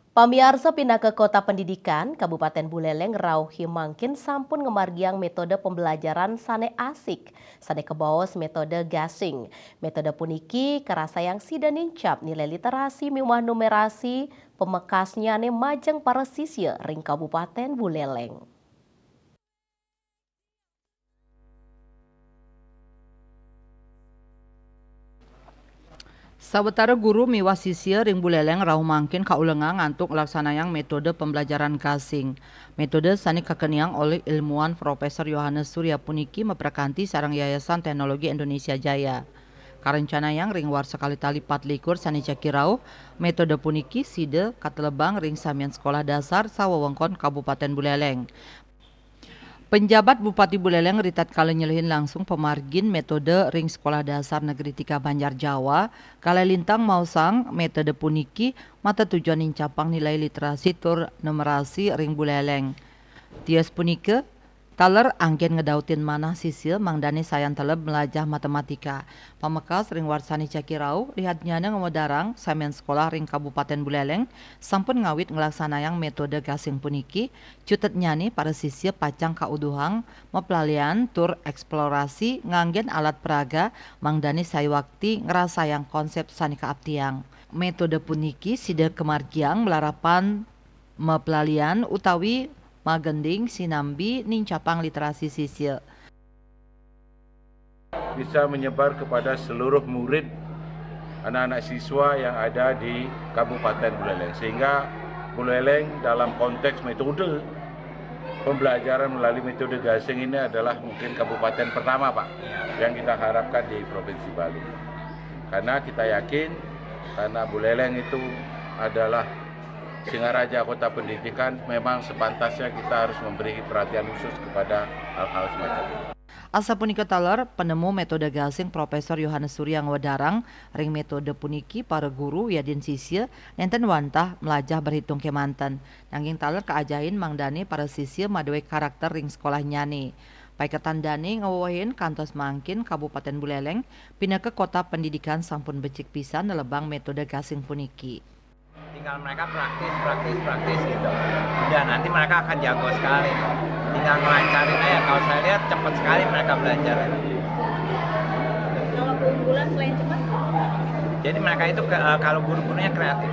Pamiarsa pindah ke Kota Pendidikan, Kabupaten Buleleng, Rauhi Mangkin sampun ngemargiang metode pembelajaran sane asik. Sane kebawas metode gasing. Metode puniki kerasa yang sida nincap nilai literasi miwah numerasi pemekasnya ne majeng para sisya ring Kabupaten Buleleng. Sawetara guru miwah sisir ring Buleleng rauh mangkin kaulengang ngantuk laksanayang metode pembelajaran gasing. Metode sani kakeniang oleh ilmuwan Profesor Yohanes Surya puniki meprakanti sarang Yayasan Teknologi Indonesia Jaya. Karencanayang ring war sekali tali 4 sani cakirau metode puniki side katelebang ring samian sekolah dasar sawawengkon Kabupaten Buleleng. Penjabat Bupati Buleleng Ritat kala nyelehin langsung pemargin metode ring sekolah dasar negeri 3 Banjar Jawa kala lintang mausang metode puniki mata tujuan incapang nilai literasi tur numerasi ring Buleleng. Tias punike taler anggen ngedautin manah sisil mangdani sayan teleb melajah matematika. Pamekas ring warsani cakirau lihat nyana ngomodarang samian sekolah ring Kabupaten Buleleng sampun ngawit ngelaksanayang metode gasing puniki cutet nyani para sisil pacang kauduhang mepelalian tur eksplorasi nganggen alat peraga mangdani saywakti ngerasayang konsep sani kaaptiang. Metode puniki sida kemargiang melarapan mepelalian utawi magending sinambi nincapang literasi sisil. Bisa menyebar kepada seluruh murid anak-anak siswa yang ada di Kabupaten Buleleng, sehingga Buleleng dalam konteks metode pembelajaran melalui metode gasing ini adalah mungkin kabupaten pertama Pak yang kita harapkan di Provinsi Bali, karena kita yakin karena Buleleng itu adalah Singaraja Kota Pendidikan, memang sepantasnya kita harus memberi perhatian khusus kepada hal-hal semacam ini. Asa punika taler penemu metode gasing Profesor Yohanes Surya Ngwadarang ring metode puniki para guru yadin sisya nenten wantah melajah berhitung kemanten. Nanging taler keajain mangdani para sisya madewe karakter ring sekolah nyani. Paiketan dani ngawahin kantos mangkin Kabupaten Buleleng pindah ke Kota Pendidikan sampun becik pisan nelebang metode gasing puniki. Tinggal mereka praktis gitu. Udah nanti mereka akan jago sekali. Tinggal ngelancarin aja. Kalau saya lihat cepat sekali mereka belajar. Kalau keunggulan selain cepat? Jadi mereka itu kalau guru-gurunya kreatif.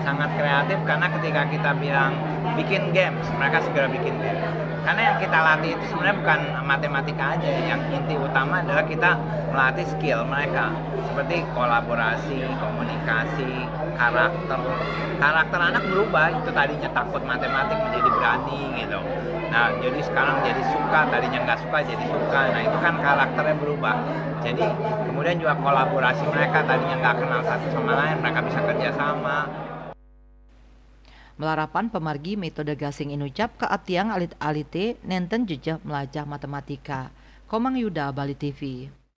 Sangat kreatif karena ketika kita bilang bikin games, mereka segera bikin games. Karena yang kita latih itu sebenarnya bukan matematika aja, yang inti utama adalah kita melatih skill mereka seperti kolaborasi, komunikasi, karakter. Karakter anak berubah, itu tadinya takut matematik menjadi berani gitu. Nah, jadi sekarang jadi suka, tadinya nggak suka jadi suka. Nah, itu kan karakternya berubah. Jadi kemudian juga kolaborasi mereka tadinya nggak kenal satu sama lain, mereka bisa kerja sama. Melarapan pemargi metode gasing inucap ke atiang alit-alite nenten jejak melajah matematika. Komang Yuda, Bali TV.